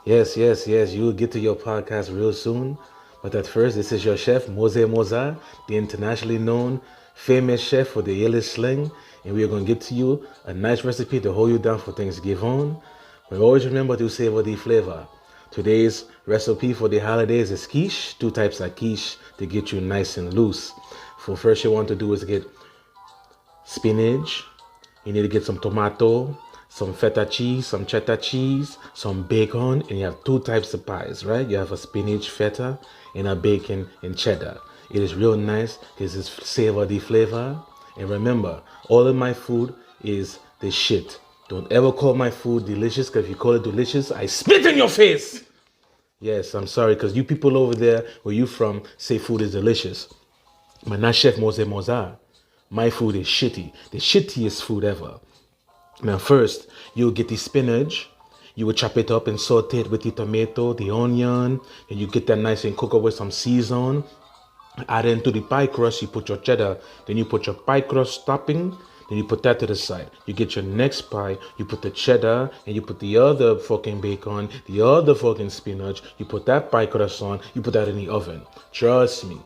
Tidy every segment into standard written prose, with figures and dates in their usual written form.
Yes. You will get to your podcast real soon. But at first, this is your chef, Mose Moza, the internationally known, famous chef for the yellow sling. And we are going to get to you a nice recipe to hold you down for Thanksgiving. But always remember to savor the flavor. Today's recipe for the holidays is quiche, 2 types of quiche to get you nice and loose. So first you want to do is get spinach. You need to get some tomato, some feta cheese, some cheddar cheese, some bacon, and you have 2 types of pies, right? You have a spinach feta and a bacon and cheddar. It is real nice. This is savor the flavor. And remember, all of my food is the shit. Don't ever call my food delicious, because if you call it delicious, I spit in your face. Yes, I'm sorry, because you people over there where you from say food is delicious. But not Chef Mose Mozart. My food is shitty. The shittiest food ever. Now first, you'll get the spinach. You will chop it up and saute it with the tomato, the onion, and you get that nice and cook it with some season. Add into the pie crust, you put your cheddar, then you put your pie crust topping, then you put that to the side. You get your next pie, you put the cheddar, and you put the other fucking bacon, the other fucking spinach, you put that pie crust on, you put that in the oven. Trust me.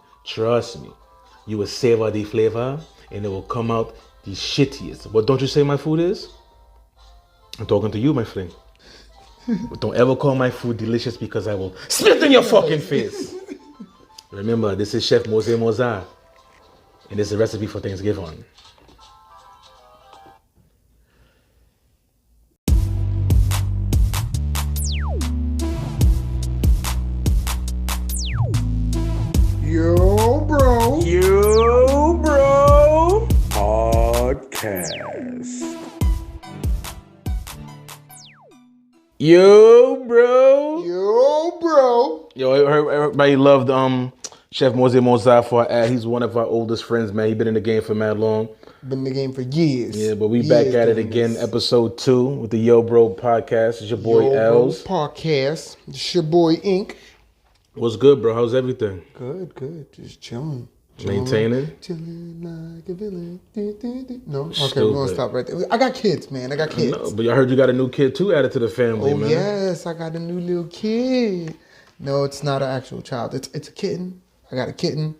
You will savor the flavor, and it will come out the shittiest. But don't you say my food is? I'm talking to you, my friend. But don't ever call my food delicious, because I will spit in your fucking face. Remember, this is Chef Mose Mozart, and this is a recipe for Thanksgiving. YeerrBro0 podcast. Yo, bro. Yo, everybody loved Chef Mose Mozart for our ad. He's one of our oldest friends, man. He's been in the game for mad long. Been in the game for years. Yeah, but we back at it again, episode 2 with the YeerrBro podcast. It's your boy Els. Podcast. It's your boy Ink. What's good, bro? How's everything? Good. Just chilling. Maintaining? Chilling like a villain. No? Okay, we're gonna stop right there. I got kids, man. I got kids. No, but I heard you got a new kid too added to the family, man. Oh, yes. I got a new little kid. No, it's not an actual child. It's a kitten. I got a kitten.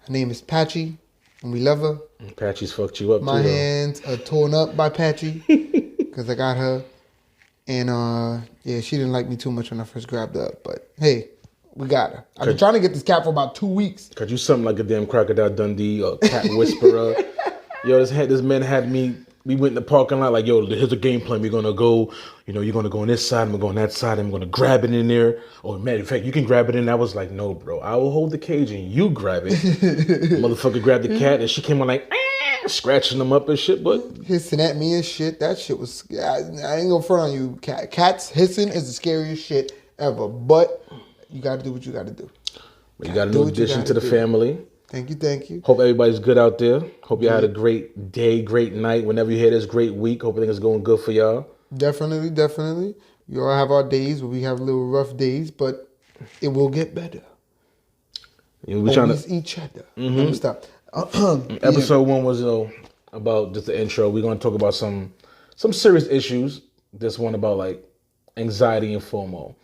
Her name is Patchy, and we love her. And Patchy's fucked you up My hands are torn up by Patchy because I got her. And, yeah, she didn't like me too much when I first grabbed her. But, hey, we got her. I've been trying to get this cat for about 2 weeks. Cause you something like a damn Crocodile Dundee or cat whisperer. Yo, this man had me. We went in the parking lot like, yo, here's a game plan. We're gonna go. You know, you're gonna go on this side. I'm gonna go on that side. I'm gonna grab it in there. Or matter of fact, you can grab it in. I was like, no, bro. I will hold the cage and you grab it. Motherfucker grabbed the cat and she came on like scratching them up and shit. But hissing at me and shit. That shit was. I ain't gonna front on you. Cats hissing is the scariest shit ever. But you got to do what you got to do. You got a new addition to the family. Thank you. Hope everybody's good out there. Hope you had a great day, great night. Whenever you hear this, great week. Hope everything is going good for y'all. Definitely. We all have our days where we have little rough days, but it will get better. Yeah, we trying to each other. Mm-hmm. Let me stop. Episode 1 was about just the intro. We're going to talk about some serious issues. This one about like anxiety and F.O.M.O.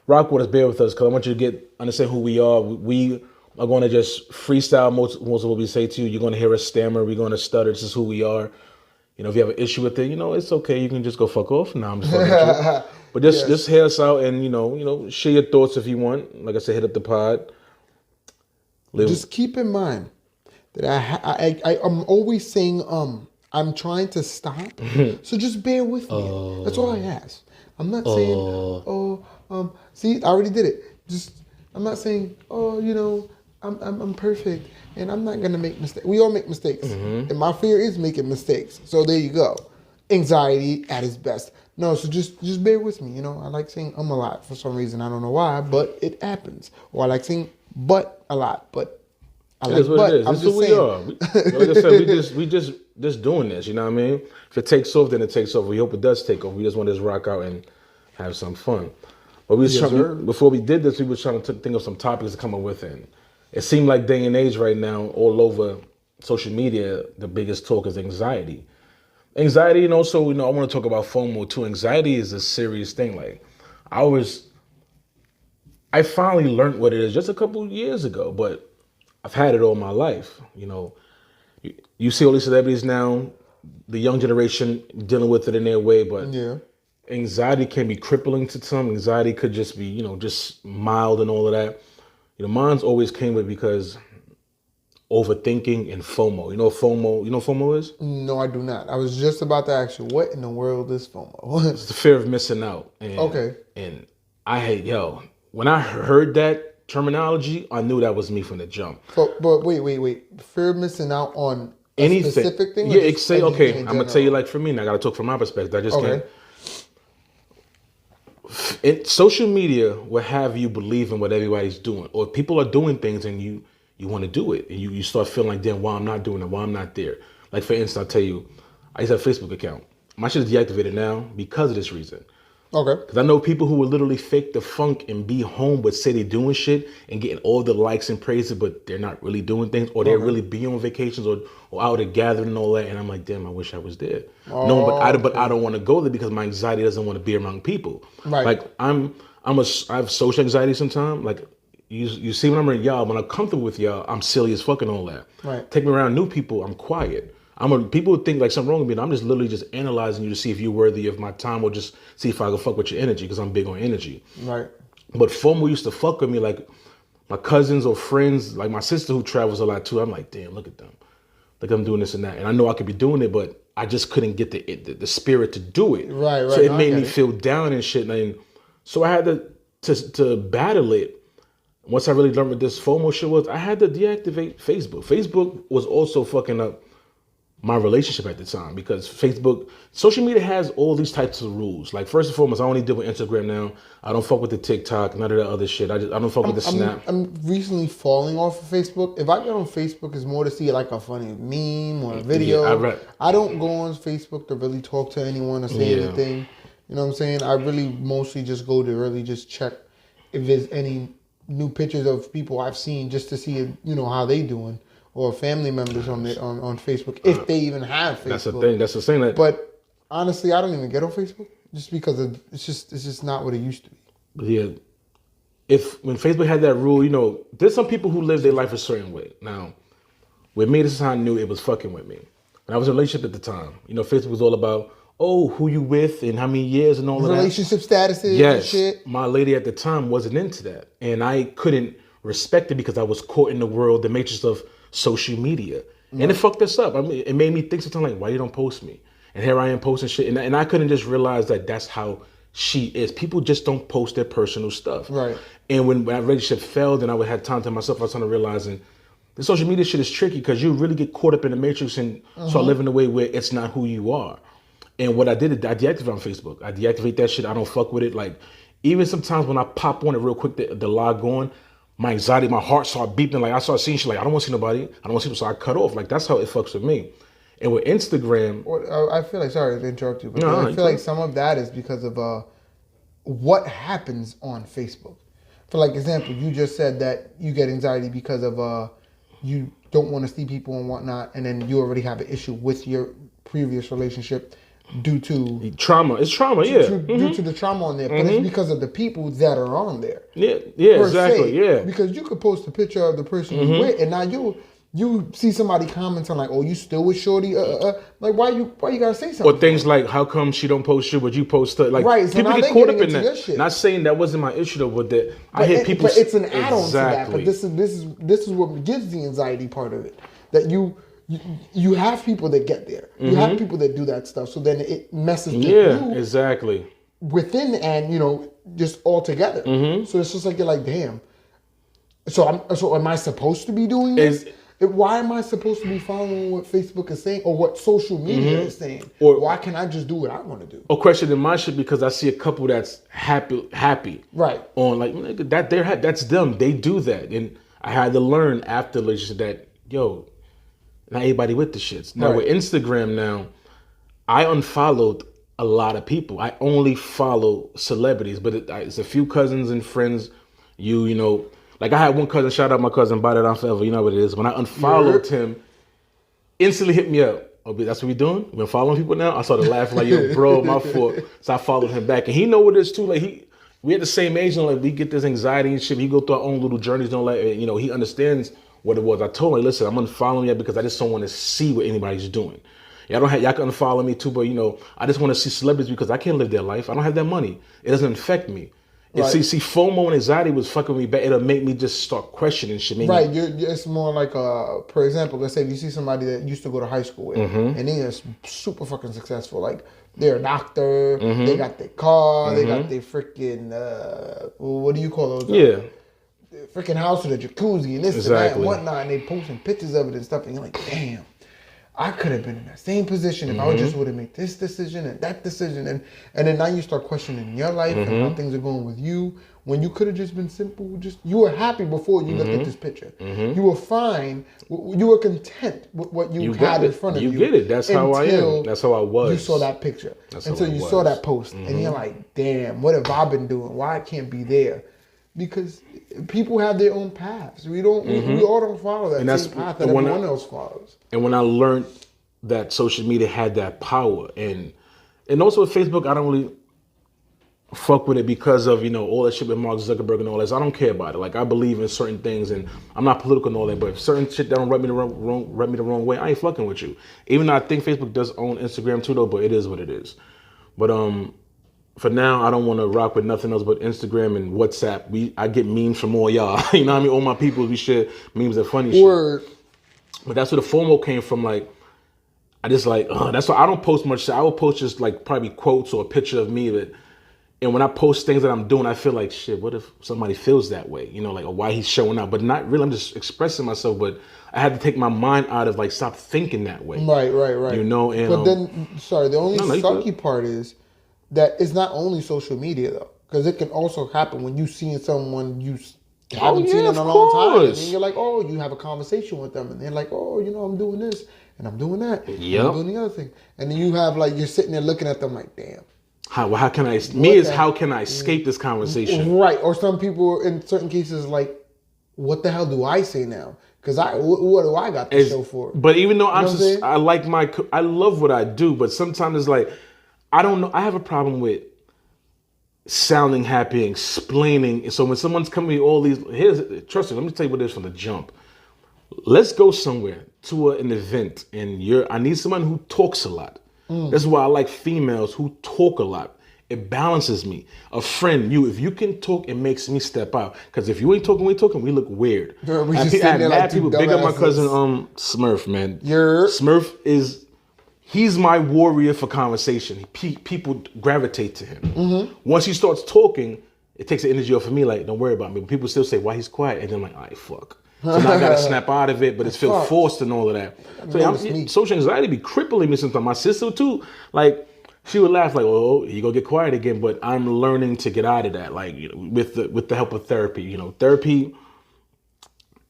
Rock with us, bear with us, because I want you to understand who we are. We are going to just freestyle most of what we say to you. You're going to hear us stammer. We're going to stutter. This is who we are. You know, if you have an issue with it, it's okay. You can just go fuck off. No, I'm just fucking with you. But just hear us out and, share your thoughts if you want. Like I said, hit up the pod. Just keep in mind that I'm always saying, I'm trying to stop. So just bear with me. That's all I ask. I'm not saying, see, I already did it. I'm not saying, I'm perfect and I'm not gonna make mistakes. We all make mistakes, and my fear is making mistakes. So there you go. Anxiety at its best. No, so just bear with me. I like saying a lot for some reason. I don't know why, but it happens. Or I like saying but a lot, but I like but. It is. This is who we are. Like I said, we just doing this. You know what I mean? If it takes off, then it takes off. We hope it does take off. We just want to just rock out and have some fun. But before we did this, we were trying to think of some topics to come up with. And it seemed like day and age right now, all over social media, the biggest talk is anxiety. Anxiety, and also, I want to talk about F.O.M.O too. Anxiety is a serious thing. Like, I always I finally learned what it is just a couple years ago, but I've had it all my life. You see all these celebrities now, the young generation dealing with it in their way, but anxiety can be crippling to some. Anxiety could just be, just mild and all of that. Mine's always came with because overthinking and FOMO. You know what FOMO? You know what FOMO is? No, I do not. I was just about to ask you, what in the world is FOMO? It's the fear of missing out. And, okay. And when I heard that terminology, I knew that was me from the jump. But wait. Fear of missing out on anything. Specific thing? Yeah, okay, I'm going to tell you like for me, and I got to talk from my perspective. I just can't. Social media will have you believe in what everybody's doing, or people are doing things and you want to do it, and you start feeling like, damn, why I'm not doing it, why I'm not there. Like for instance, I'll tell you, I used to have a Facebook account. My shit is deactivated now because of this reason. Okay. Because I know people who will literally fake the funk and be home but say they're doing shit and getting all the likes and praises, but they're not really doing things, or they're really be on vacations or out at gathering and all that. And I'm like, damn, I wish I was there. But I don't want to go there because my anxiety doesn't want to be around people. Right. Like I have social anxiety sometimes. Like you see when I'm around y'all, when I'm comfortable with y'all, I'm silly as fucking all that. Right. Take me around new people, I'm quiet. People think like something wrong with me, and I'm just literally just analyzing you to see if you're worthy of my time, or just see if I can fuck with your energy, because I'm big on energy. Right. But FOMO used to fuck with me, like my cousins or friends, like my sister who travels a lot too. I'm like, damn, look at them. Like I'm doing this and that, and I know I could be doing it, but I just couldn't get the spirit to do it. Right. So it made me feel down and shit, and so I had to battle it. Once I really learned what this FOMO shit was, I had to deactivate Facebook. Facebook was also fucking up my relationship at the time, because social media has all these types of rules. Like first and foremost, I only deal with Instagram now. I don't fuck with the TikTok, none of that other shit. I don't fuck with the Snap. I'm recently falling off of Facebook. If I get on Facebook, it's more to see like a funny meme or a video. I don't go on Facebook to really talk to anyone or say anything. You know what I'm saying? I really mostly just go to really just check if there's any new pictures of people I've seen, just to see how they doing. Or family members on Facebook, if they even have Facebook. That's the thing. But honestly, I don't even get on Facebook just because it's just not what it used to be. But yeah, when Facebook had that rule, there's some people who live their life a certain way. Now, with me, this is how I knew it was fucking with me. When I was in a relationship at the time, Facebook was all about, who you with and how many years and all of that. Relationship statuses and shit. My lady at the time wasn't into that, and I couldn't respect it because I was caught in the world, the matrix of social media. And it fucked us up. I mean, it made me think sometimes like, why you don't post me? And here I am posting shit. And I couldn't just realize that that's how she is. People just don't post their personal stuff. Right. And when that relationship failed and I would have time to myself, I was trying to realize the social media shit is tricky because you really get caught up in the matrix and start living a way where it's not who you are. And what I did, I deactivated on Facebook. I deactivate that shit. I don't fuck with it. Like, even sometimes when I pop on it real quick, the log on, my anxiety, my heart started beeping. Like I started seeing shit like, I don't want to see nobody. I don't want to see people. So I cut off. Like that's how it fucks with me. And with Instagram. I feel like, sorry to interrupt you, but I feel like some of that is because of what happens on Facebook. For like example, you just said that you get anxiety because of you don't want to see people and whatnot. And then you already have an issue with your previous relationship due to trauma. It's trauma, due to the trauma on there, but it's because of the people that are on there. Yeah, exactly. Yeah, because you could post a picture of the person you with, and now you see somebody commenting like, "Oh, you still with shorty?" Like why you gotta say something? Or things like, "How come she don't post shit, but you post stuff?" Like right, so people get caught up in that. Not saying that wasn't my issue though, but that I hear people. But it's an add-on to that. But this is what gives the anxiety part of it. That you have people that get there. You have people that do that stuff. So then it messes with you. Exactly. Within and just all together. So it's just like you're like, damn. So am I supposed to be doing this? Why am I supposed to be following what Facebook is saying or what social media is saying? Or why can't I just do what I want to do? Or questioning my shit because I see a couple that's happy. Right. On like that's them. They do that. And I had to learn after the relationship that, not everybody with the shits. Now with Instagram now, I unfollowed a lot of people. I only follow celebrities, but it's a few cousins and friends. Like I had one cousin, shout out my cousin, Bite It On Forever. You know what it is. When I unfollowed him, instantly hit me up. Oh, that's what we doing? We're following people now? I started laughing like, yo, bro, my fault. So I followed him back. And he know what it is too. Like we at the same age, and like we get this anxiety and shit. We go through our own little journeys. Don't let he understands what it was. I told him, listen, I'm unfollowing you because I just don't want to see what anybody's doing. Y'all can unfollow me too, but I just want to see celebrities because I can't live their life. I don't have that money. It doesn't affect me. Right. See, FOMO and anxiety was fucking me back. It'll make me just start questioning shit. Right. It's more like, for example, let's say you see somebody that used to go to high school with, and they are super fucking successful. Like, they're a doctor, they got their car, they got their freaking, what do you call those? Yeah. Freaking house with a jacuzzi and this and that and whatnot. And they posting pictures of it and stuff. And you're like, damn. I could have been in that same position if I just would have made this decision and that decision. And then now you start questioning your life and how things are going with you when you could have just been simple. You were happy before you looked at this picture. You were fine. You were content with what you had in front of you. You get it. That's how I am. That's how I was. You saw that picture. Until you saw that post. And you're like, damn, what have I been doing? Why I can't be there? Because people have their own paths. We all don't follow that same path that everyone else follows. And when I learned that social media had that power, and also with Facebook, I don't really fuck with it because of all that shit with Mark Zuckerberg and all that. So I don't care about it. Like, I believe in certain things, and I'm not political and all that. But if certain shit that don't rub me the wrong way, I ain't fucking with you. Even though I think Facebook does own Instagram too, though. But it is what it is. But for now, I don't want to rock with nothing else but Instagram and WhatsApp. I get memes from all y'all. You know what I mean? All my people, we share memes and funny shit. But that's where the FOMO came from. Like, I just like, that's why I don't post much shit. I will post just like probably quotes or a picture of me. And when I post things that I'm doing, I feel like, shit, what if somebody feels that way? Like, or why he's showing out. But not really, I'm just expressing myself. But I had to take my mind out of, like, stop thinking that way. Right. And but then, the only sucky part is, that it's not only social media though, because it can also happen when you seeing someone you haven't seen in a long time, and then you're like, oh, you have a conversation with them, and they're like, oh, I'm doing this and I'm doing that, and I'm doing the other thing, and then you have you're sitting there looking at them like, damn. How can I? How can I escape this conversation? Right, or some people in certain cases like, what the hell do I say now? Because what do I got to show for it? But even though I love what I do, but sometimes it's like, I don't know. I have a problem with sounding happy and explaining. So when someone's coming with all these, trust me, let me tell you what it is from the jump. Let's go somewhere to an event, and I need someone who talks a lot. That's why I like females who talk a lot. It balances me. A friend, if you can talk, it makes me step out. Because if you ain't talking, we look weird. We just sitting there like people. Big up my cousin Smurf, man. Smurf he's my warrior for conversation. People gravitate to him. Once he starts talking, it takes the energy off of me. Like, don't worry about me. But people still say, why he's quiet? And then I'm like, all right, fuck. So now I got to snap out of it, but it's feel forced and all of that. So social anxiety be crippling me sometimes. My sister too, like, she would laugh like, oh, you go get quiet again. But I'm learning to get out of that, like, with the help of therapy. Therapy,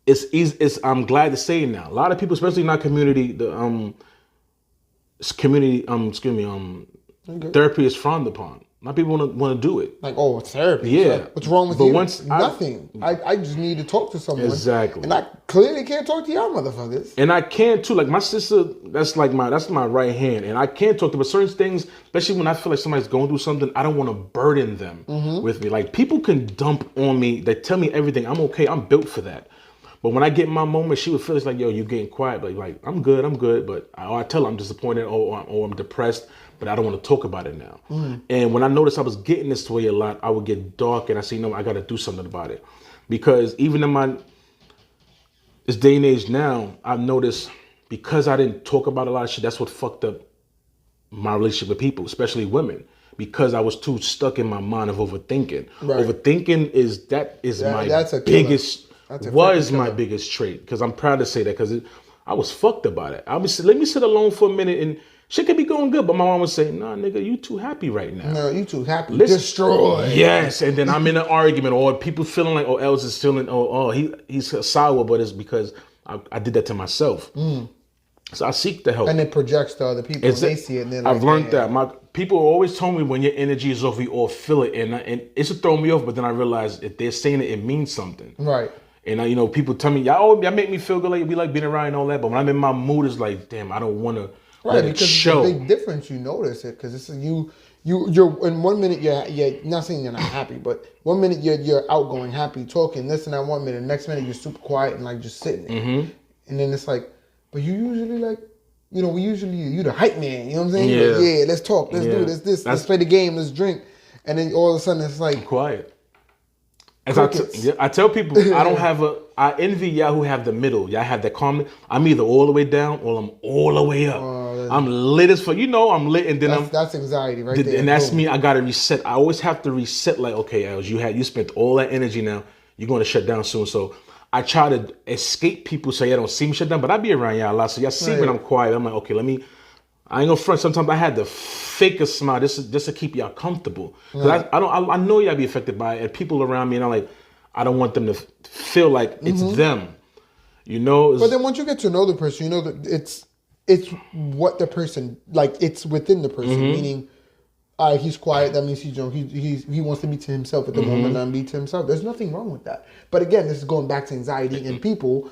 it's easy. I'm glad to say now. A lot of people, especially in our community, therapy is frowned upon. A lot of people want to do it. Like, oh, it's therapy. Yeah. So what's wrong with you? Nothing. I just need to talk to someone. Exactly. And I clearly can't talk to y'all motherfuckers. And I can too. Like, my sister, that's my right hand. And I can talk to her. But certain things, especially when I feel like somebody's going through something, I don't want to burden them with me. Like, people can dump on me. They tell me everything. I'm okay. I'm built for that. But when I get my moment, she would feel it's like, yo, you getting quiet. But like, I'm good. But I tell her I'm disappointed or I'm depressed, but I don't want to talk about it now. And when I noticed I was getting this way a lot, I would get dark and I say, no, I got to do something about it. Because even in this day and age now, I've noticed because I didn't talk about a lot of shit, that's what fucked up my relationship with people, especially women. Because I was too stuck in my mind of overthinking. Right. Overthinking is my biggest... my biggest trait, because I'm proud to say that, because I was fucked about it. I would say, let me sit alone for a minute and shit could be going good, but my mom would say, nah, nigga, you too happy right now. No, you too happy. Destroy. Yes, and then I'm in an argument, or people feeling like, Els is feeling, he's sour, but it's because I did that to myself. So I seek the help. And it projects to other people, and they see it. And they're like, I've learned that. My people always told me when your energy is off, we all feel it, and it's to throw me off. But then I realized if they're saying it, it means something. Right. And people tell me, y'all make me feel good, like we like being around and all that. But when I'm in my mood, it's like, damn, I don't want to let it show. It's a big difference. You notice it because it's you you're in 1 minute you're not saying you're not happy, but 1 minute you're outgoing, happy, talking, this and that 1 minute, next minute you're super quiet and like just sitting there. And then it's like, but you usually like, you the hype man, you know what I'm saying? Yeah. Like, yeah, let's talk, let's do this, let's play the game, let's drink. And then all of a sudden it's like quiet. As I tell people, I envy y'all who have the middle. Y'all have that calm. I'm either all the way down or I'm all the way up. I'm lit as fuck. I'm lit, and then that's anxiety right there. And that's me. I gotta reset. I always have to reset. Like, okay, Els, you spent all that energy. Now you're going to shut down soon. So I try to escape people so y'all don't see me shut down. But I be around y'all a lot, so y'all see when I'm quiet. I'm like, okay, I ain't gonna front. Sometimes I had to fake a smile just to keep y'all comfortable. Cause I know y'all be affected by it. And people around me, and I'm like, I don't want them to feel like it's them. But then once you get to know the person, you know that it's what the person, like, it's within the person. Meaning, he's quiet. That means he wants to be to himself at the moment and be to himself. There's nothing wrong with that. But again, this is going back to anxiety and people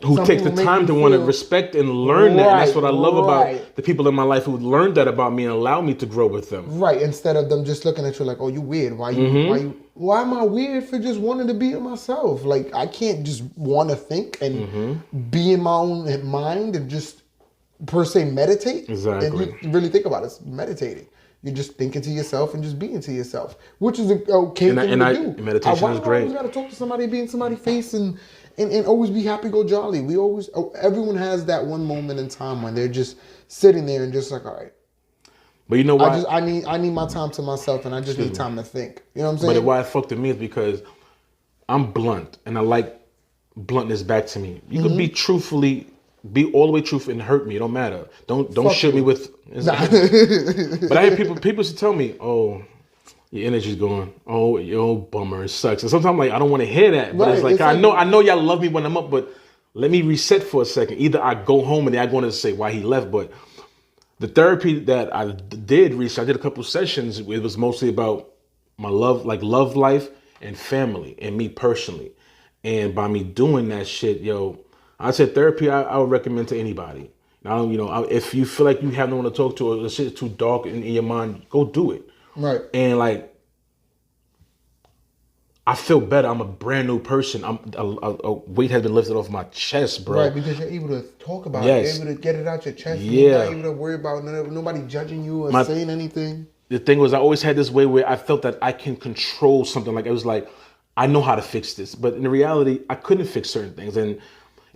who take the time to want to respect and learn that. And that's what I love about the people in my life who learned that about me and allow me to grow with them. Right. Instead of them just looking at you like, oh, you weird. Why am I weird for just wanting to be in myself? Like, I can't just want to think and be in my own mind and just per se meditate. Exactly. And you really think about it, it's meditating. You're just thinking to yourself and just being to yourself, which is an okay thing to do. Meditation is great. You got to talk to somebody, be in somebody's face, and always be happy, go jolly. Everyone has that one moment in time when they're just sitting there and just like, all right. But you know what? I need my time to myself, and I just need time to think. You know what I'm saying? But why it fucked with me is because I'm blunt, and I like bluntness back to me. You could be all the way truthful and hurt me. It don't matter. Don't shoot me with. But I hear people should tell me, oh, your energy's gone. Oh, yo, bummer, it sucks. And sometimes like I don't want to hear that. But it's like I know y'all love me when I'm up, but let me reset for a second. Either I go home and then I'm going to say why he left. But the therapy that I did recently, I did a couple sessions. It was mostly about my love life and family and me personally. And by me doing that shit, I said therapy, I would recommend to anybody. Now, if you feel like you have no one to talk to or the shit is too dark in your mind, go do it. Right. And like, I feel better. I'm a brand new person. A weight has been lifted off my chest, bro. Right, because you're able to talk about it. You're able to get it out your chest. Yeah. You're not able to worry about nobody judging you or saying anything. The thing was, I always had this way where I felt that I can control something. Like, it was like, I know how to fix this. But in reality, I couldn't fix certain things. And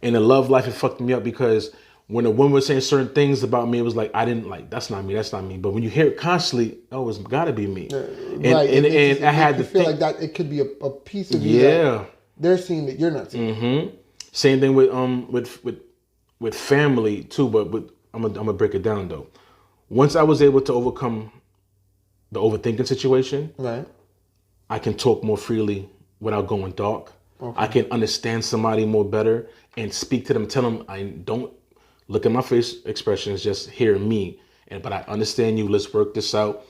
in the love life, it fucked me up because when a woman was saying certain things about me, it was like, I didn't like, that's not me. But when you hear it constantly, oh, it's gotta be me. Right. And I had to feel like that it could be a piece of you that they're seeing that you're not seeing. Same thing with family too, but I'm gonna break it down though. Once I was able to overcome the overthinking situation, right, I can talk more freely without going dark. Okay. I can understand somebody more better and speak to them, tell them I don't look at my face expressions, just hear me. But I understand you. Let's work this out.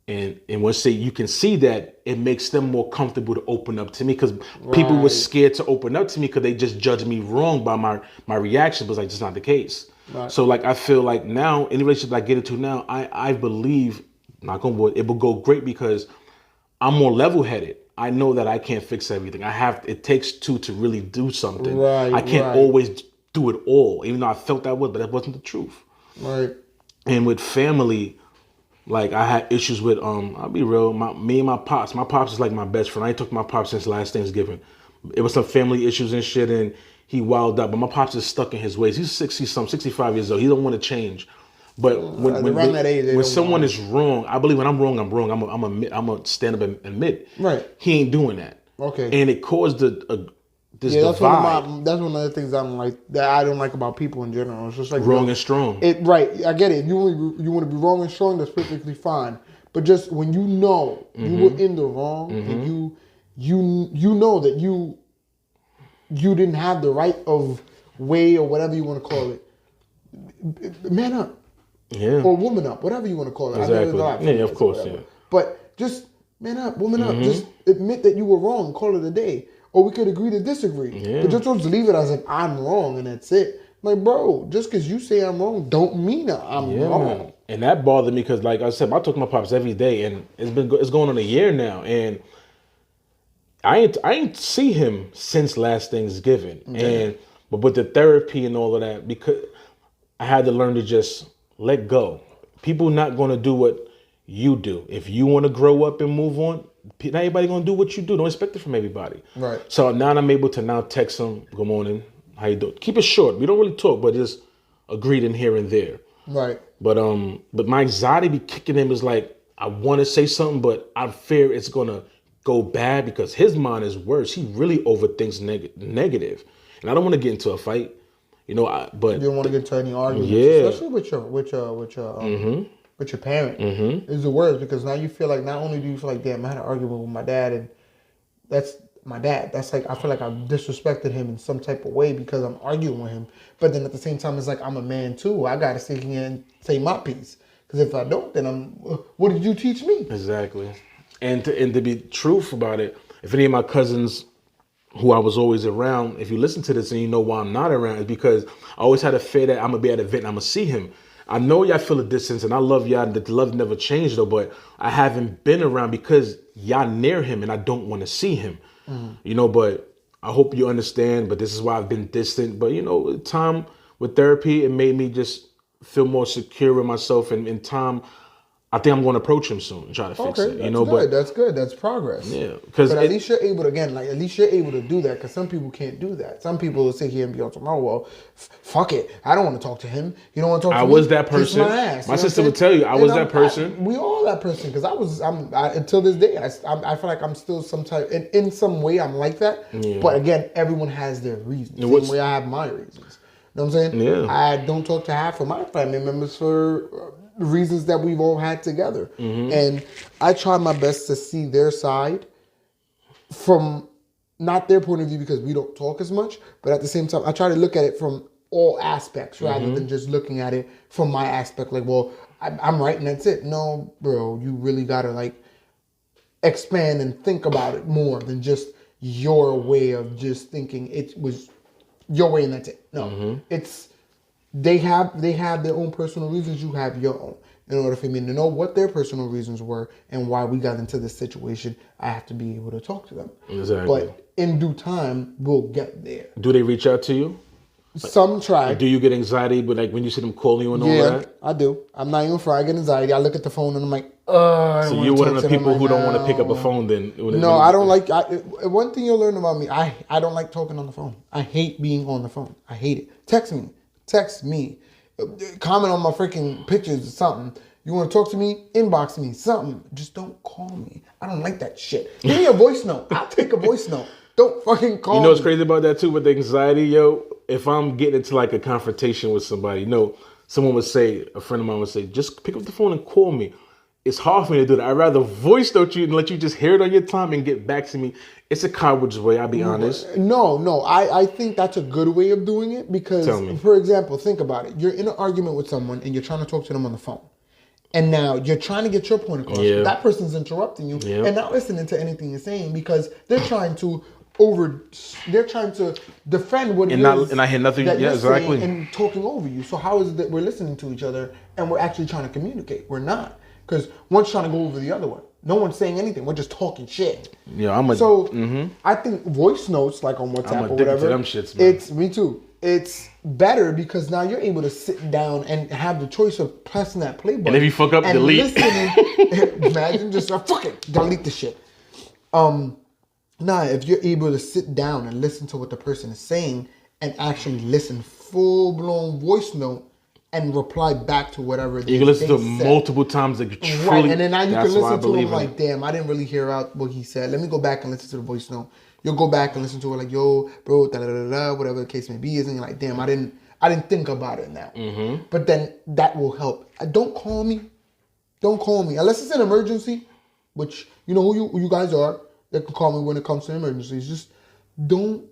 And once you can see that, it makes them more comfortable to open up to me because people were scared to open up to me because they just judged me wrong by my reaction. But it's like, that's not the case. Right. So like, I feel like now, any relationship I get into now, I believe, knock on wood, it will go great because I'm more level-headed. I know that I can't fix everything. It takes two to really do something. Right, I can't always do it all, even though I felt that way, but that wasn't the truth. Right. And with family, like I had issues with, I'll be real, me and my pops. My pops is like my best friend. I ain't talked to my pops since last Thanksgiving. It was some family issues and shit, and he wilded out. But my pops is stuck in his ways. He's 65 years old. He don't want to change. But when someone is wrong, I believe when I'm wrong, I'm wrong. I'm a stand up and admit. Right. He ain't doing that. Okay. And it caused this divide. That's one of the things I don't like about people in general. It's just like wrong and strong. Right. I get it. You want to be wrong and strong. That's perfectly fine. But just when you know you were in the wrong and you know that you didn't have the right of way or whatever you want to call it, man up. Yeah. Or woman up, whatever you want to call it. Exactly. Yeah, of course. Yeah. But just man up, woman up. Just admit that you were wrong. Call it a day. Or we could agree to disagree. Yeah. But you're supposed to leave it as if I'm wrong and that's it. Like, bro, just because you say I'm wrong don't mean I'm wrong. And that bothered me because, like I said, I talk to my pops every day, and it's going on a year now, and I ain't see him since last Thanksgiving. And but with the therapy and all of that, because I had to learn to just let go. People not going to do what you do. If you want to grow up and move on, not everybody going to do what you do. Don't expect it from everybody. Right. So now I'm able to now text them, good morning, how you doing? Keep it short. We don't really talk, but just a greeting here and there. Right. But my anxiety be kicking him is like, I want to say something, but I fear it's going to go bad because his mind is worse. He really overthinks negative. And I don't want to get into a fight. But you don't want to get into any arguments, especially with your parent. Is the worst because now you feel like not only do you feel like damn I had an argument with my dad and that's my dad. That's like I feel like I disrespected him in some type of way because I'm arguing with him. But then at the same time it's like I'm a man too. I gotta sit here and say my piece because if I don't, then what did you teach me? Exactly. And to be truthful about it, if any of my cousins who I was always around, if you listen to this and you know why I'm not around, it's because I always had a fear that I'm going to be at an event and I'm going to see him. I know y'all feel a distance and I love y'all and the love never changed though, but I haven't been around because y'all near him and I don't want to see him. But I hope you understand, but this is why I've been distant. But, time with therapy, it made me just feel more secure with myself and in time, I think I'm going to approach him soon and try to fix it. That's good. That's progress. Yeah, but at least you're able to do that because some people can't do that. Some people will sit here and be on tomorrow. Well, fuck it. I don't want to talk to him. You don't want to talk to me. I was that person. Kiss my ass. My sister would tell you I was that person. We all that person because until this day. I feel like I'm still in some way I'm like that. Yeah. But again, everyone has their reasons. Same way I have my reasons. You know what I'm saying? Yeah. I don't talk to half of my family members for reasons that we've all had together. And I try my best to see their side from not their point of view because we don't talk as much, but at the same time, I try to look at it from all aspects rather than just looking at it from my aspect. Like, well, I'm right and that's it. No, bro, you really got to expand and think about it more than just your way of just thinking it was your way and that's it. No, it's they have their own personal reasons. You have your own. In order for me to know what their personal reasons were and why we got into this situation, I have to be able to talk to them. Exactly. But in due time, we'll get there. Do they reach out to you? Some try. Do you get anxiety when you see them calling you and all that? Yeah, I do. I'm not even afraid. I get anxiety. I look at the phone and I'm like, so you're one of the people who don't want to pick up a phone then? No, I don't like... one thing you'll learn about me, I don't like talking on the phone. I hate being on the phone. I hate it. Text me. Comment on my freaking pictures or something. You want to talk to me? Inbox me. Something. Just don't call me. I don't like that shit. Give me a voice note. I'll take a voice note. Don't fucking call me. You know what's crazy about that too with the anxiety, yo? If I'm getting into a confrontation with somebody, someone would say, a friend of mine would say, just pick up the phone and call me. It's hard for me to do that. I'd rather voice note you and let you just hear it on your time and get back to me. It's a coward's way, I'll be honest. No. I think that's a good way of doing it because, for example, think about it. You're in an argument with someone and you're trying to talk to them on the phone. And now you're trying to get your point across. Yeah. That person's interrupting you and not listening to anything you're saying because they're trying to defend what it is and I hear nothing. That yeah, you're exactly. saying and talking over you. So how is it that we're listening to each other and we're actually trying to communicate? We're not. Because one's trying to go over the other one. No one's saying anything. We're just talking shit. Yeah, I think voice notes like on WhatsApp or whatever. To them shits, man. It's me too. It's better because now you're able to sit down and have the choice of pressing that play button. And if you fuck up, delete. Imagine just fuck it, delete the shit. If you're able to sit down and listen to what the person is saying and actually listen full blown voice note. And reply back to whatever you can listen to multiple times. Like truly, right, and then now you can listen to him like, damn, I didn't really hear out what he said. Let me go back and listen to the voice note. You'll go back and listen to it like, yo, bro, da da da da, whatever the case may be. And you're like, damn, I didn't think about it now. But then that will help. Don't call me. Don't call me unless it's an emergency, which you know who you guys are. That can call me when it comes to emergencies. Just don't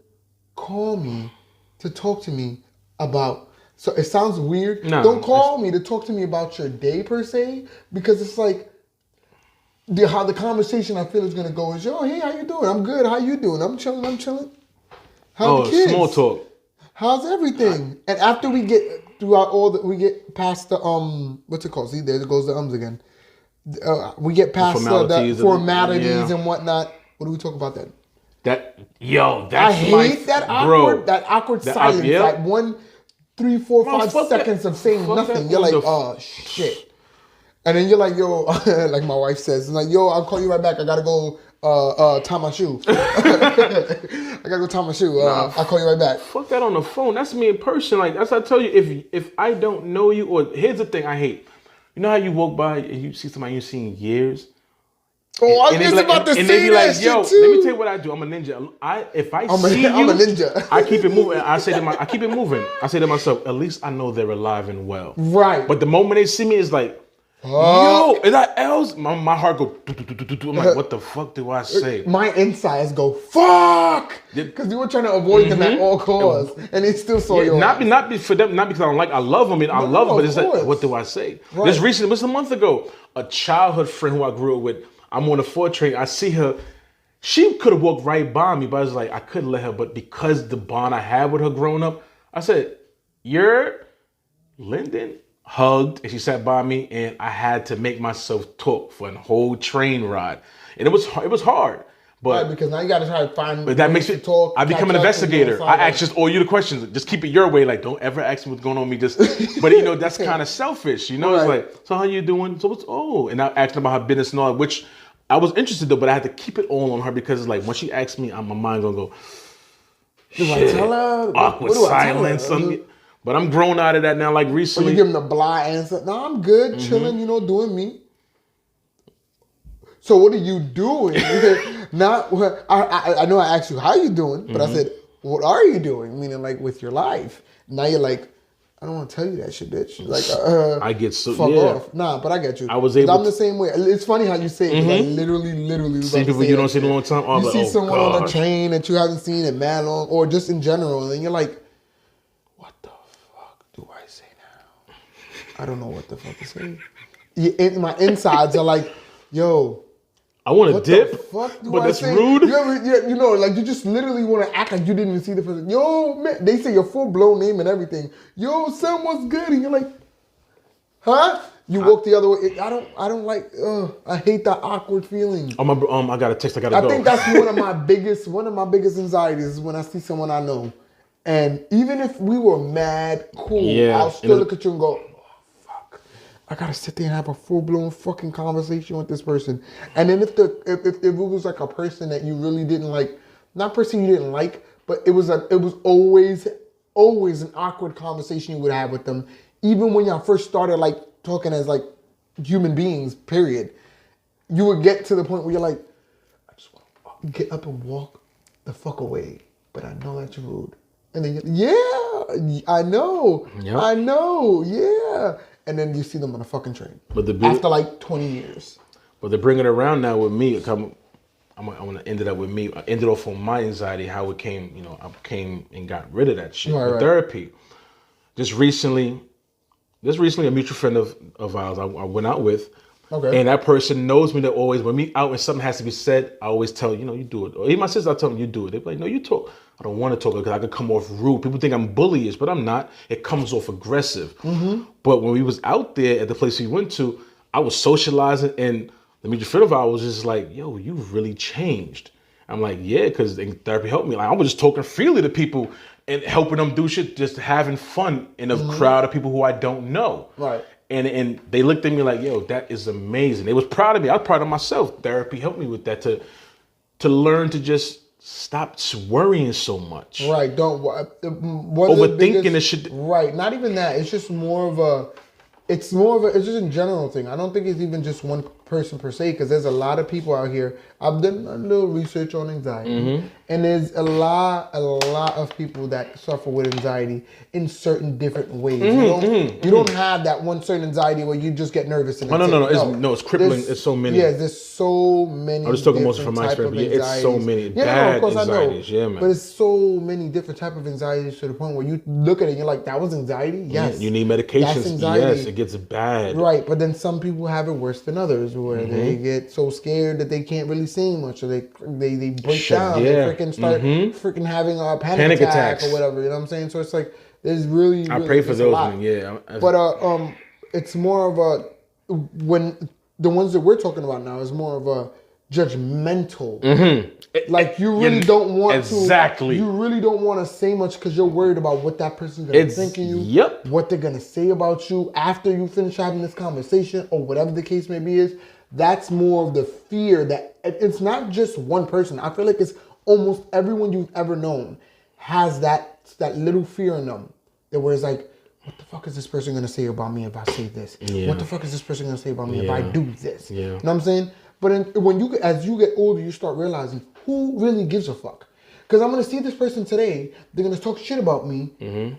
call me to talk to me about. So it sounds weird. No, don't call me to talk to me about your day per se, because it's like how the conversation I feel is gonna go is, yo, hey, how you doing? I'm good. How you doing? I'm chilling. How the kids? Small talk. How's everything? And after we get throughout we get past the what's it called? See, there goes the ums again. We get past the formalities and whatnot. What do we talk about then? I hate that awkward silence. That 1, 3, 4, 5 seconds of saying nothing. You're like, oh shit. And then you're like, yo, like my wife says, like, yo, I'll call you right back. I gotta go tie my shoe. I gotta go tie my shoe. I'll call you right back. Fuck that on the phone. That's me in person. Like, that's what I tell you. If I don't know you, or here's the thing I hate. You know how you walk by and you see somebody you've seen years? Oh, I was just about to say that shit too. And they be like, yo, let me tell you what I do. I'm a ninja. I'm a ninja. I keep it moving. I keep it moving. I say to myself, at least I know they're alive and well. Right. But the moment they see me, it's like, yo, is that L's? My heart go. I'm like, what the fuck do I say? My insides go fuck, because you were trying to avoid them at all costs, and they still saw you. Not for them, not because I don't like. I love them, I love them, but it's like, what do I say? Right. This recently, was a month ago, a childhood friend who I grew up with. I'm on the 4 train. I see her. She could have walked right by me, but I was like, I couldn't let her. But because the bond I had with her growing up, I said, "You're Lyndon." Hugged, and she sat by me, and I had to make myself talk for a whole train ride, and it was hard. But right, because now you got to try to find. But that makes it talk. I become an investigator. I ask just all you the questions. Just keep it your way. Like, don't ever ask me what's going on with me. Just, but that's kind of selfish. Right. It's like, so how you doing? So and I asked about her business and all, which I was interested though, but I had to keep it all on her because it's like when she asked me, my mind gonna go. Do I tell her? Awkward silence. But I'm grown out of that now. Like recently, you give them the blah answer. No, I'm good, chilling. Doing me. So what are you doing? Not. I know I asked you how you doing, but I said, what are you doing? Meaning like with your life. Now you're like, I don't want to tell you that shit, bitch. Like, I get so fuck off. Nah, but I get you. I was able. I'm the same way. It's funny how you say it. I literally. See people you don't see in a long time. Oh, you see someone on a train that you haven't seen in mad long, or just in general, and then you're like, what the fuck do I say now? I don't know what the fuck to say. My insides are like, yo. I want to dip, but that's rude. Like you just literally want to act like you didn't even see the person. Yo, man, they say your full blown name and everything. Yo, son, what's good? And you're like, huh? You walk the other way. I don't like. I hate that awkward feeling. I got a text. I gotta go. I think that's one of my biggest anxieties is when I see someone I know, and even if we were mad cool, I'll still look at you and go, I gotta sit there and have a full blown fucking conversation with this person. And then if it was like a person that you really didn't like, not a person you didn't like, but it was always an awkward conversation you would have with them, even when y'all first started like talking as like human beings. Period. You would get to the point where you're like, I just want to get up and walk the fuck away, but I know that's rude. And then I know, yeah. And then you see them on a fucking train. After like 20 years. But they're bringing it around now with me. I'm gonna end it up with me. I ended off on my anxiety, how it came. I came and got rid of that shit. Right. Therapy. Just recently, a mutual friend of ours I went out with. Okay. And that person knows me. That always, when we out and something has to be said, I always tell you do it. Or even my sister, I tell them you do it. They're like, no, you talk. I don't want to talk because I could come off rude. People think I'm bullyish, but I'm not. It comes off aggressive. But when we was out there at the place we went to, I was socializing, and the mutual friend of ours was just like, yo, you've really changed. I'm like, yeah, because therapy helped me. Like I was just talking freely to people and helping them do shit, just having fun in a crowd of people who I don't know. Right. And they looked at me like, yo, that is amazing. They was proud of me. I was proud of myself. Therapy helped me with that to learn to just stop worrying so much. Right. Don't overthinking this shit. Right. Not even that. It's just it's just a general thing. I don't think it's even just one person per se, because there's a lot of people out here. I've done a little research on anxiety, and there's a lot of people that suffer with anxiety in certain different ways. You don't have that one certain anxiety where you just get nervous. And no, it's crippling. It's so many. Yeah, there's so many. I'm just talking mostly from my experience. It's so many bad anxieties. Yeah, man. But it's so many different type of anxieties to the point where you look at it and you're like, that was anxiety? Yes. Yeah, you need medications. That's anxiety. Yes, it gets bad. Right, but then some people have it worse than others, where they get so scared that they can't really sing much, or they break down. They freaking start freaking having a panic attack or whatever. You know what I'm saying? So it's like There's really I pray for those, man. Yeah. But it's more of a when the ones that we're talking about now is more of a judgmental. Like you really don't want to. You really don't want to say much because you're worried about what that person's gonna think of you. Yep. What they're gonna say about you after you finish having this conversation or whatever the case may be is. That's more of the fear that it's not just one person. I feel like it's almost everyone you've ever known has that little fear in them. That where it's like, what the fuck is this person gonna say about me if I say this? Yeah. What the fuck is this person gonna say about me if I do this? Yeah. You know what I'm saying? But as you get older, you start realizing who really gives a fuck. Because I'm gonna see this person today, they're gonna talk shit about me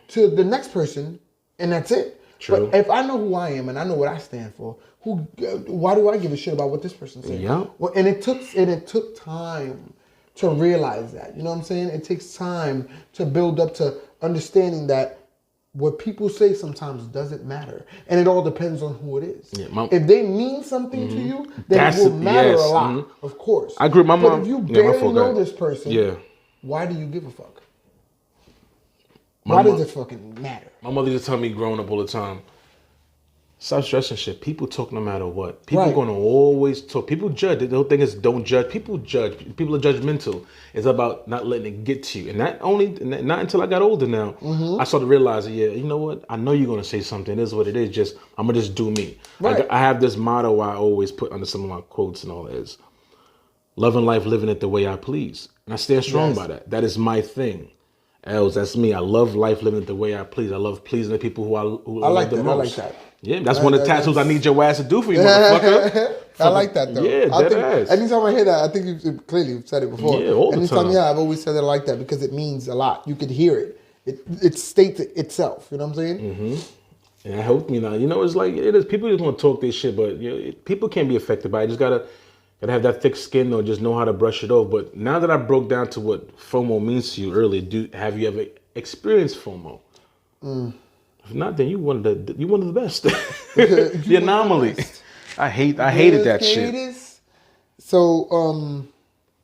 to the next person, and that's it. True. But if I know who I am and I know what I stand for, why do I give a shit about what this person says? Yeah. Well, and it took time to realize that. You know what I'm saying? It takes time to build up to understanding that what people say sometimes doesn't matter. And it all depends on who it is. Yeah, if they mean something to you, then it will matter a lot, of course. I agree with my mom. But if you barely know this person, why do you give a fuck? Why does it fucking matter? My mother used to tell me growing up all the time, stop stressing shit. People talk no matter what. People are going to always talk. People judge. The whole thing is don't judge. People judge. People are judgmental. It's about not letting it get to you. And not until I got older now, I started realizing, you know what? I know you're going to say something. It is what it is. I'm going to just do me. Right. I have this motto I always put under some of my quotes and all that is, loving life, living it the way I please. And I stand strong by that. That is my thing. Else, that's me. I love life, living it the way I please. I love pleasing the people who I love the most. I like that. Yeah, that's one of the tattoos I need your ass to do for you, motherfucker. I like that though. Yeah, deadass. Anytime I hear that, I think you've clearly said it before. Yeah, all the time. I've always said it like that because it means a lot. You could hear it. It states it itself. You know what I'm saying? And I hope it's like it is. People just want to talk this shit, but people can't be affected by it. Just gotta have that thick skin or just know how to brush it off. But now that I broke down to what FOMO means to you earlier, have you ever experienced FOMO? If not, then you one of the best. The anomaly. I hated that shit. So,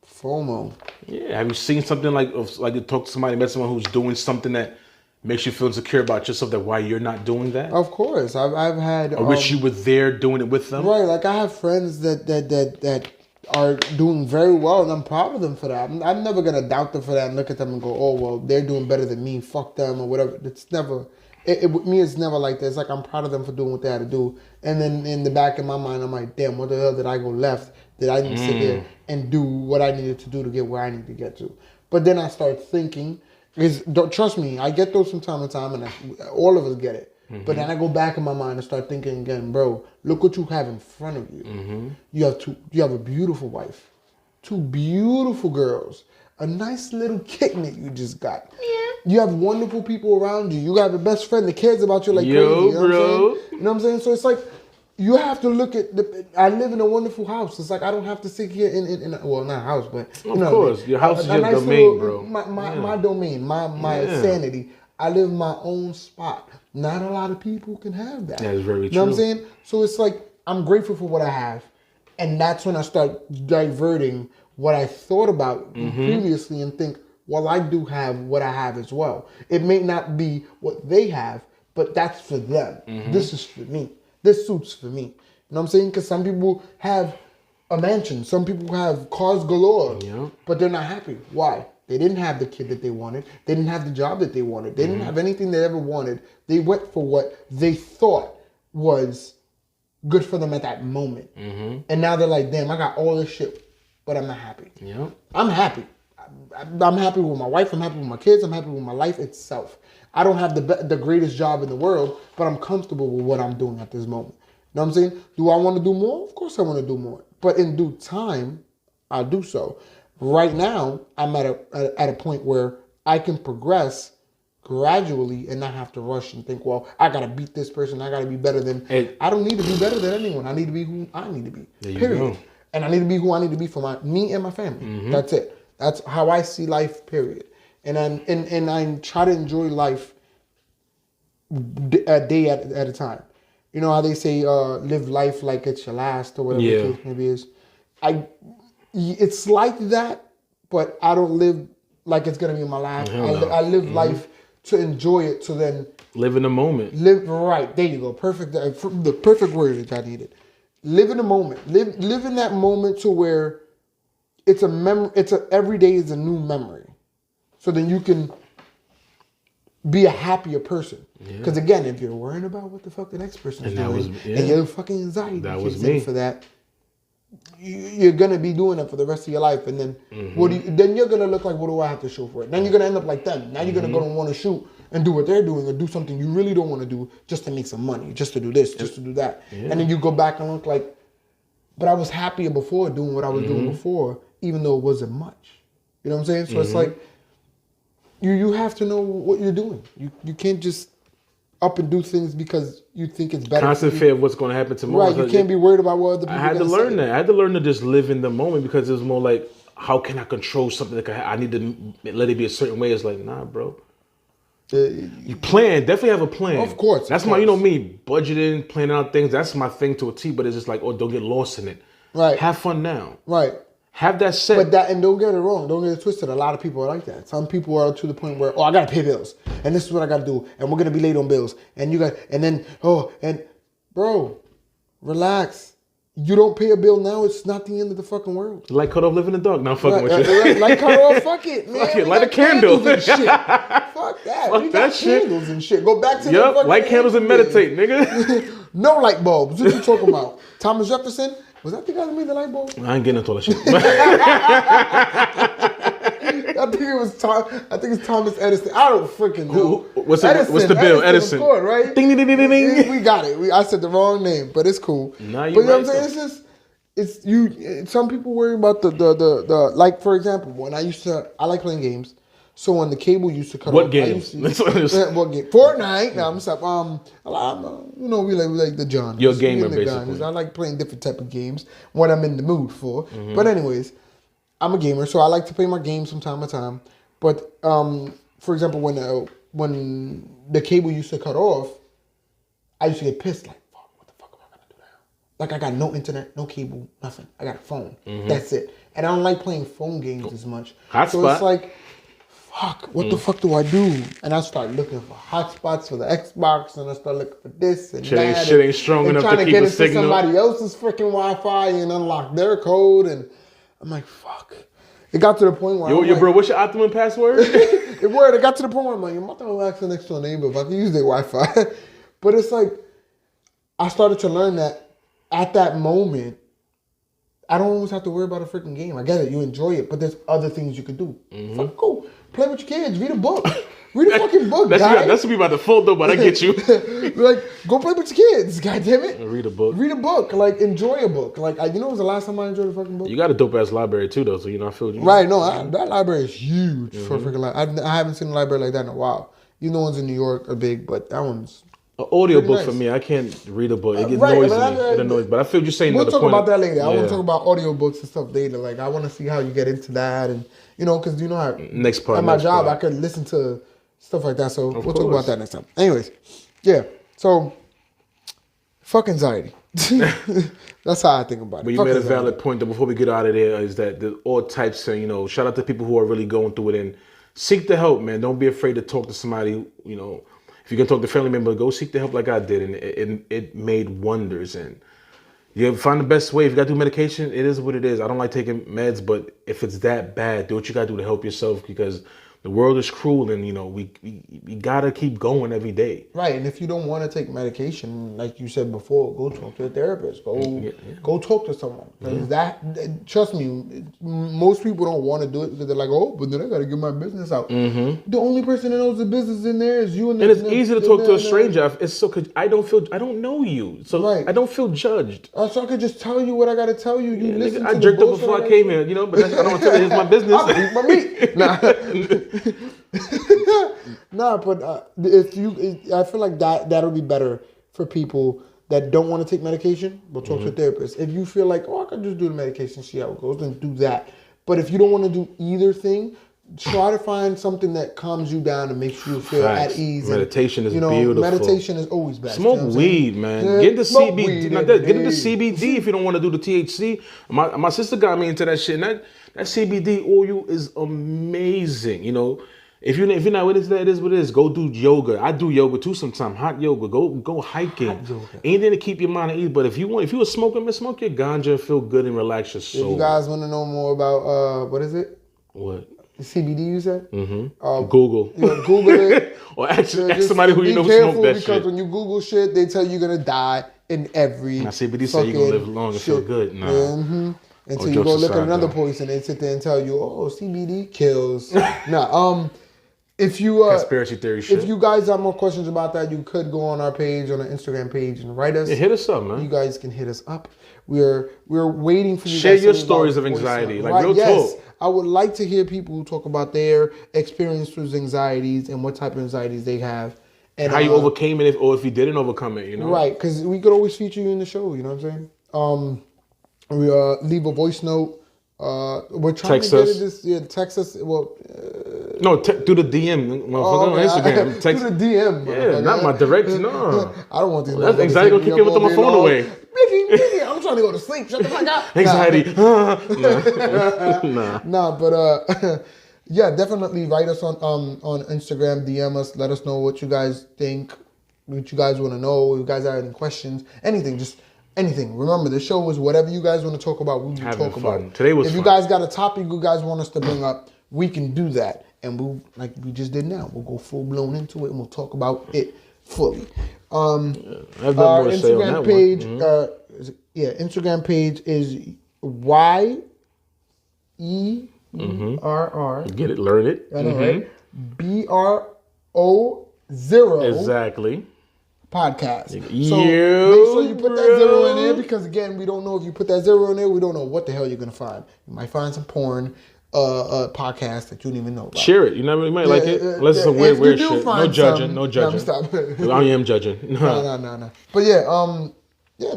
FOMO. Yeah, have you seen something like you talk to somebody, met someone who's doing something that makes you feel insecure about yourself, that why you're not doing that? Of course, I've had. I wish you were there doing it with them. Right, like I have friends that are doing very well, and I'm proud of them for that. I'm never gonna doubt them for that and look at them and go, oh well, they're doing better than me. Fuck them or whatever. It's never. With me, it's never like that. It's like I'm proud of them for doing what they had to do. And then in the back of my mind, I'm like, damn, what the hell did I go left? Did I need to sit there and do what I needed to do to get where I need to get to? But then I start thinking, trust me, I get those from time to time, and all of us get it. But then I go back in my mind and start thinking again, bro, look what you have in front of you. You have a beautiful wife, 2 beautiful girls, a nice little kitten that you just got. Yeah. You have wonderful people around you. You have a best friend that cares about you like crazy. You know what I'm saying? So it's like, you have to look at I live in a wonderful house. It's like, I don't have to sit here in well, not a house, but of course, your house is your nice domain, bro. My domain, my sanity. I live in my own spot. Not a lot of people can have that. That is very true. You know what I'm saying? So it's like, I'm grateful for what I have. And that's when I start diverting what I thought about previously and think, well, I do have what I have as well. It may not be what they have, but that's for them. This is for me. This suits for me. You know what I'm saying? Because some people have a mansion. Some people have cars galore. Yeah. But they're not happy. Why? They didn't have the kid that they wanted. They didn't have the job that they wanted. They didn't have anything they ever wanted. They went for what they thought was good for them at that moment. And now they're like, damn, I got all this shit, but I'm not happy. Yeah. I'm happy. I'm happy with my wife. I'm happy with my kids. I'm happy with my life itself. I don't have the greatest job in the world, but I'm comfortable with what I'm doing at this moment. You know what I'm saying? Do I want to do more? Of course I want to do more. But in due time, I'll do so. Right now, I'm at a point where I can progress gradually and not have to rush and think, well, I got to beat this person. I got to be better than... I don't need to be better than anyone. I need to be who I need to be. Period. And I need to be who I need to be for me and my family. That's it. That's how I see life, period. And I try to enjoy life a day at a time. You know how they say, live life like it's your last or whatever the case maybe is. It's like that, but I don't live like it's going to be my last. I live life to enjoy it. So then live in the moment. Live right. There you go. Perfect. The perfect word that I needed. Live in the moment. Live in that moment to where it's a every day is a new memory. So then you can be a happier person. Because again, if you're worrying about what the fuck the next person is doing, and your fucking anxiety kicks in for that, you're gonna be doing it for the rest of your life. And then then you're gonna look like, what do I have to show for it? Then you're gonna end up like them. Now you're gonna go and want to shoot and do what they're doing, or do something you really don't want to do just to make some money, just to do this, just to do that. And then you go back and look like, but I was happier before doing what I was doing before, even though it wasn't much. You know what I'm saying? So it's like, you have to know what you're doing. You can't just up and do things because you think it's better. Constant fear of what's going to happen tomorrow. Right, you can't be worried about what other people I had to learn that. I had to learn to just live in the moment, because it was more like, how can I control something that I need to let it be a certain way? It's like, nah, bro. You plan, definitely have a plan. Of course. That's my, me, budgeting, planning out things. That's my thing to a T, but it's just like, don't get lost in it. Right. Have fun now. Right. Have that set. But and don't get it wrong. Don't get it twisted. A lot of people are like that. Some people are to the point where, I got to pay bills. And this is what I got to do. And we're going to be late on bills. And bro, relax. You don't pay a bill now, it's not the end of the fucking world. Like cut off living in the dark. Now I'm fucking with you. Like cut off, fuck it, man. Fuck it, light a candle. And shit. Fuck that. Fuck we that got shit. Candles and shit. Go back to the fucking light candles and meditate, nigga. No light bulbs. What you talking about? Thomas Jefferson? Was that the guy that made the light bulb? I ain't getting into all that shit. I think it's Thomas Edison. I don't freaking know. What's the bill? Edison. Course, right? Ding, ding, ding, ding, ding. We got it. I said the wrong name, but it's cool. Nah, you know what I'm saying? Some people worry about the like, for example, when I like playing games. So when the cable used to cut what off, games? What game? Fortnite. No, I'm sorry. We like the John. You're a gamer, basically. I like playing different type of games when I'm in the mood for. But anyways, I'm a gamer, so I like to play my games from time to time. But for example, when the cable used to cut off, I used to get pissed. Like, fuck, what the fuck am I gonna do now? Like, I got no internet, no cable, nothing. I got a phone. That's it. And I don't like playing phone games as much. So it's like, fuck, what the fuck do I do? And I start looking for hotspots for the Xbox, and I start looking for this and that. Shit ain't strong enough to keep a signal. Somebody else's freaking Wi-Fi and unlock their code, and I'm like, fuck. It got to the point where bro, what's your optimum password? It got to the point where I'm like, I'm not gonna access next to a neighbor if I can use their Wi-Fi. But it's like, I started to learn that at that moment, I don't always have to worry about a freaking game. I get it, you enjoy it, but there's other things you could do. Fuck, cool. Play with your kids, read a book. Read a fucking book, guys. That's what be by default though, but I get you. Like, go play with your kids, goddammit. Read a book. Read a book, like, enjoy a book. Like, when was the last time I enjoyed a fucking book? You got a dope ass library too though, so I feel you. Right, no, that library is huge for a freaking library. I haven't seen a library like that in a while. You know, ones in New York are big, but that one's an audio book nice. For me. I can't read a book. It gets noisy. It annoys. But I feel you're saying. We'll talk about that later. I want to talk about audio books and stuff later. Like, I want to see how you get into that, and because how next part. At my job, I could listen to stuff like that. So we'll talk about that next time. Anyways, yeah. So, fuck anxiety. That's how I think about it. But you made a valid point. That before we get out of there, is that all types of shout out to people who are really going through it and seek the help, man. Don't be afraid to talk to somebody. If you can talk to a family member, go seek the help like I did, and it made wonders. And you find the best way. If you got to do medication, it is what it is. I don't like taking meds, but if it's that bad, do what you got to do to help yourself, because the world is cruel, and we gotta keep going every day. Right, and if you don't want to take medication, like you said before, go talk to a therapist. Go talk to someone. Trust me, most people don't want to do it because they're like, but then I gotta get my business out. The only person that knows the business in there is you. And it's easy to talk to a stranger. It's so cause I don't know you, so I don't feel judged. So I could just tell you what I gotta tell you. I jerked up before I came here, but I don't want to tell you it's my business. I'll eat my meat. Nah. But I feel like that'll be better for people that don't want to take medication. We'll talk to a therapist. If you feel like, I can just do the medication, see how it goes, then do that. But if you don't want to do either thing, try to find something that calms you down and makes you feel at ease. Meditation is beautiful. Meditation is always best. Smoke weed, man. Yeah, get the CBD. Get into CBD if you don't want to do the THC. My sister got me into that shit. And that CBD oil is amazing. If you're not with it is what it is. Go do yoga. I do yoga too sometimes. Hot yoga. Go hiking. Anything to keep your mind at ease. But if you were smoking, smoke your ganja, feel good and relax your soul. If you guys want to know more about what is it? What? CBD, you said? Mm-hmm. Google. Google it. Or ask somebody who you know smoke that shit. Because when you Google shit, they tell you you're gonna die in every. Now CBD say you're gonna live long and feel good. Nah. Mm-hmm. Until you go look at another poison and sit there and tell you, oh, CBD kills. Nah. If you conspiracy theory shit. If you guys have more questions about that, you could go on our page, on our Instagram page, and write us. Yeah, hit us up, man. You guys can hit us up. We're waiting for you. Share guys your stories of anxiety, like real talk. I would like to hear people who talk about their experience with anxieties and what type of anxieties they have, and how you overcame it, or if you didn't overcome it. You know, right? Because we could always feature you in the show. You know what I'm saying? We leave a voice note. We're trying to get this. Yeah, text us. Well, no, through the DM, motherfucker, on Instagram. Through the DM. Yeah, not my direct. No, I don't want these. That's anxiety. Gonna kick it with my phone away. I'm trying to go to sleep. Shut the fuck up. Anxiety. Nah, but yeah, definitely write us on Instagram, DM us, let us know what you guys think, what you guys want to know, if you guys have any questions, anything, just anything. Remember, the show is whatever you guys want to talk about, we will talk about. Today was fun. If you guys got a topic you guys want us to bring up, we can do that. And we'll, like we just did now, we'll go full blown into it and we'll talk about it fully. Our Instagram page, Instagram page is YeerrBro0. Get it, learn it. I know, right? BRO0. Exactly. Podcast. So make sure you put that 0 in there, because again, we don't know if you put that 0 in there, we don't know what the hell you're gonna find. You might find some porn podcast that you don't even know about. Share it. You might like it. Unless it's some weird shit. No judging. No judging. Stop. I am judging. No. But yeah,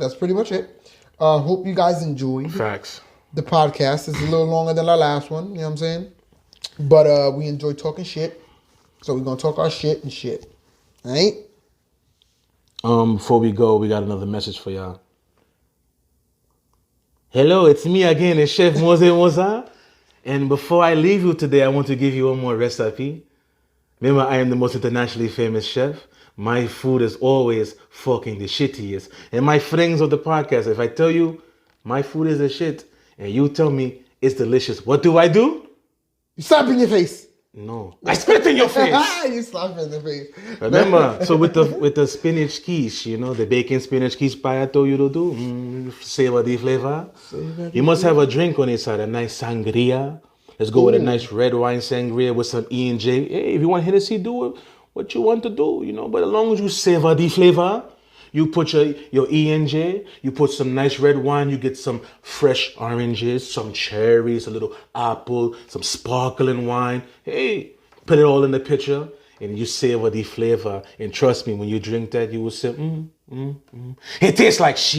that's pretty much it. Hope you guys enjoyed. Facts. The podcast is a little longer than our last one. You know what I'm saying? But we enjoy talking shit, so we're gonna talk our shit and shit. All right. Before we go, we got another message for y'all. Hello, it's me again, it's Chef YeerrBro0. And before I leave you today, I want to give you one more recipe. Remember, I am the most internationally famous chef. My food is always fucking the shittiest. And my friends of the podcast, if I tell you my food is the shit, and you tell me it's delicious, what do? You slap in your face. No, I spit in your face. You slap in the face. Remember, so with the spinach quiche, the bacon spinach quiche pie I told you to do, savor the flavor. You must have a drink on the side, a nice sangria. Let's go with a nice red wine sangria with some E&J. Hey, if you want Hennessy, do what you want to do, But as long as you savor the flavor, you put your E&J, you put some nice red wine, you get some fresh oranges, some cherries, a little apple, some sparkling wine. Hey, put it all in the pitcher and you savor the flavor. And trust me, when you drink that, you will say, It tastes like shit.